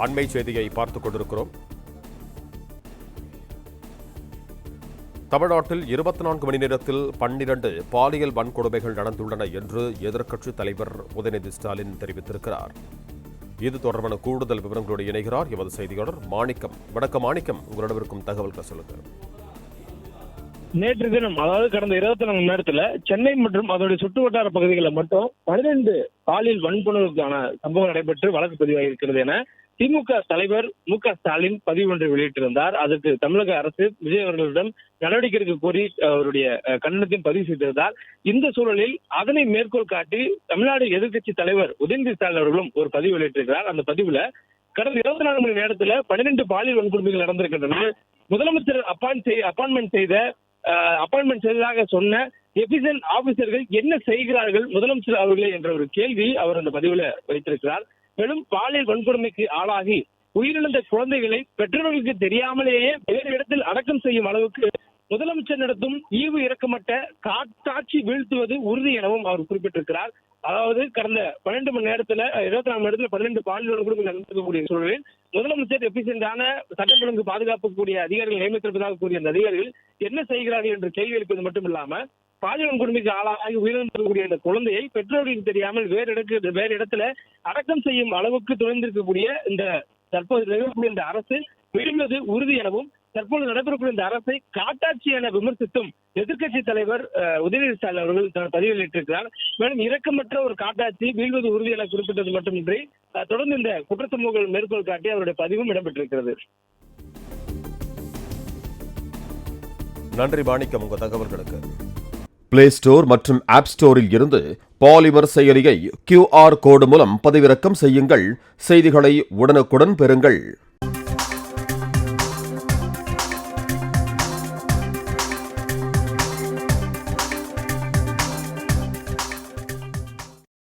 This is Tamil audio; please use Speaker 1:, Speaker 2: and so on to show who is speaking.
Speaker 1: அண்மை செய்தியை பார்த்துக் கொண்டிருக்கிறோம். தமிழ்நாட்டில் 24 மணி நேரத்தில் 12 பாலியல் வன்கொடுமைகள் நடந்துள்ளன என்று எதிர்க்கட்சித் தலைவர் உதயநிதி ஸ்டாலின் தெரிவித்திருக்கிறார். இது தொடர்பான கூடுதல் விவரங்களோடு இணைகிறார் எமது செய்தியாளர் மாணிக்கம். வணக்கம் மாணிக்கம், உங்களிடம் இருக்கும் தகவல்கள் சொல்லுங்கள்.
Speaker 2: நேற்று தினம், அதாவது கடந்த 24 மணி நேரத்துல சென்னை மற்றும் அதோடைய சுற்று வட்டார பகுதிகளில் மட்டும் 12 பாலியல் வன்புணர்வுக்கான சம்பவம் நடைபெற்று வழக்கு பதிவாகியிருக்கிறது என திமுக தலைவர் மு.க. ஸ்டாலின் பதிவு ஒன்றை வெளியிட்டிருந்தார். அதற்கு தமிழக அரசு விஜய் அவர்களிடம் நடவடிக்கை எடுக்க கோரி அவருடைய கண்டனத்தையும் பதிவு செய்திருந்தார். இந்த சூழலில் அதனை மேற்கோள் காட்டி தமிழ்நாடு எதிர்க்கட்சி தலைவர் உதயநிதி ஸ்டாலின் அவர்களும் ஒரு பதிவு வெளியிட்டிருக்கிறார். அந்த பதிவுல கடந்த 24 மணி நேரத்துல 12 பாலியல் வன்கொடுமைகள் நடந்திருக்கின்றன. முதலமைச்சர் அப்பாயின்மெண்ட் செய்ததாக சொன்ன எபிசன் ஆபீசர்கள் என்ன செய்கிறார்கள் முதலமைச்சர் அவர்களே என்ற ஒரு கேள்வி அவர் அந்த பதிவுல வைத்திருக்கிறார். மேலும் பாலியல் வன்கொடுமைக்கு ஆளாகி உயிரிழந்த குழந்தைகளை பெற்றோர்களுக்கு தெரியாமலேயே வேறு இடத்தில் அடக்கம் செய்யும் அளவுக்கு முதலமைச்சர் நடத்தும் ஈவு இறக்கமற்ற காட்டாட்சி வீழ்த்துவது உறுதி எனவும் அவர் குறிப்பிட்டிருக்கிறார். அதாவது கடந்த 12 மணி நேரத்துல 24 மணி நேரத்துல 12 பாலியல் வன்கொடுமை நடந்திருக்கக்கூடிய சூழலில் முதலமைச்சர் எபிசென்டான சட்டம் ஒழுங்கு பாதுகாப்புக்கூடிய அதிகாரிகள் நியமித்திருப்பதாக கூறிய அந்த அதிகாரிகள் என்ன செய்கிறார்கள் என்ற கேள்வி எழுப்பது மட்டும் இல்லாம பாலியல் வன்கொடுமைக்கு ஆளாகி உயிரிழந்திருக்கக்கூடிய இந்த குழந்தையை பெற்றோர்களுக்கு தெரியாமல் வேறு இடத்துல அடக்கம் செய்யும் அளவுக்கு துணிந்திருக்கக்கூடிய இந்த தற்போது நிகழக்கூடிய இந்த அரசு விழுவது உறுதி எனவும் தற்போது நடைபெறக்கூடிய இந்த அரசை காட்டாட்சி என விமர்சித்தும் எதிர்க்கட்சி தலைவர் உதயநிதி ஸ்டாலின் அவர்கள் பதிவு வெளியிட்டிருக்கிறார். மேலும் இரக்கமற்ற ஒரு காட்டாட்சி வீழ்வது உறுதி என குறிப்பிட்டது மட்டுமின்றி தொடர்ந்து இந்த குற்றச்சம்பவங்கள் மேற்கோள் காட்டி அவருடைய பதிவும் இடம்பெற்றிருக்கிறது.
Speaker 1: நன்றி மாணிக்கம், உங்க தகவல்களுக்கு. பிளே ஸ்டோர் மற்றும் ஆப் ஸ்டோரில் இருந்து பாலிமர் செயலியை QR கோடு மூலம் பதிவிறக்கம் செய்யுங்கள். செய்திகளை உடனுக்குடன் பெறுங்கள்.